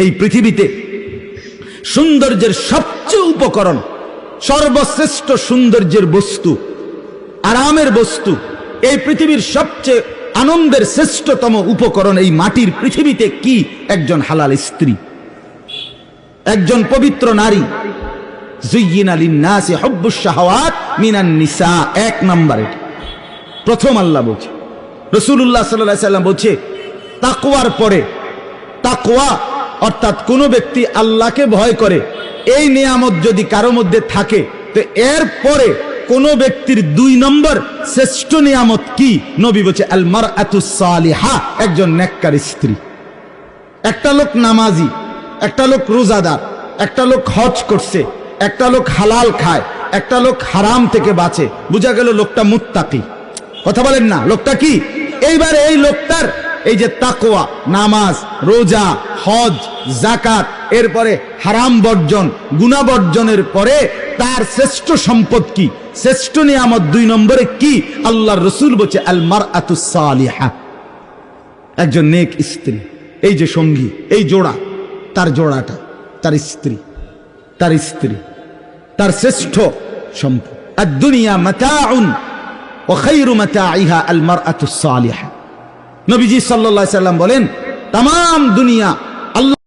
এই পৃথিবীতে সৌন্দর্যের সবচেয়ে উপকরণ, সর্বশ্রেষ্ঠ সৌন্দর্যের বস্তু, আরামের বস্তু, এই পৃথিবীর সবচেয়ে আনন্দের শ্রেষ্ঠতম উপকরণ এই মাটির পৃথিবীতে কি? একজন হালাল স্ত্রী, একজন পবিত্র নারী। যুয়্যিনা লিন-নাসি হুব্বুশ শাহাওয়াত মিনান নিসা, এক নম্বর। এটা প্রথম আল্লাহ বলছে। রাসূলুল্লাহ সাল্লাল্লাহু আলাইহি ওয়াসাল্লাম বলছে তাকওয়ার পরে, তাকওয়া অর্থাৎ কোন ব্যক্তি আল্লাহকে ভয় করে, এই নিয়ামত যদি কারো মধ্যে থাকে, তো এর পরে কোন ব্যক্তির 2 নম্বর শ্রেষ্ঠ নিয়ামত কি? নবী বলছে আল মারআতুস সালিহা, একজন নেককার স্ত্রী। একটা লোক নামাজি, একটা লোক রোজাদার, একটা লোক হজ করছে, একটা লোক হালাল খায়, একটা লোক হারাম থেকে বাঁচে, বুঝা গেল লোকটা মুত্তাকি। কথা বলেন না, লোকটা কি? এইবার এই লোকটার এই যে তাকওয়া, নামাজ, রোজা, হজ, যাকাত, এরপরে হারাম বর্জন, গুনাহ বর্জনের পরে তার শ্রেষ্ঠ সম্পদ কি? শ্রেষ্ঠ নিয়ামত 2 নম্বরে কি? আল্লাহর রাসূল বলছে আল মারআতুস সালিহা, একজন নেক স্ত্রী। এই যে সঙ্গী, এই জোড়া, তার জোড়াটা তার স্ত্রী, তার স্ত্রী তার শ্রেষ্ঠ সম্পদ। আদ-দুনিয়া মাতাউন ওয়া খায়রু মাতাইহা আল মারআতুস সালিহা। নবীজি সাল্লাল্লাহু আলাইহি সাল্লাম বলেন তামাম দুনিয়া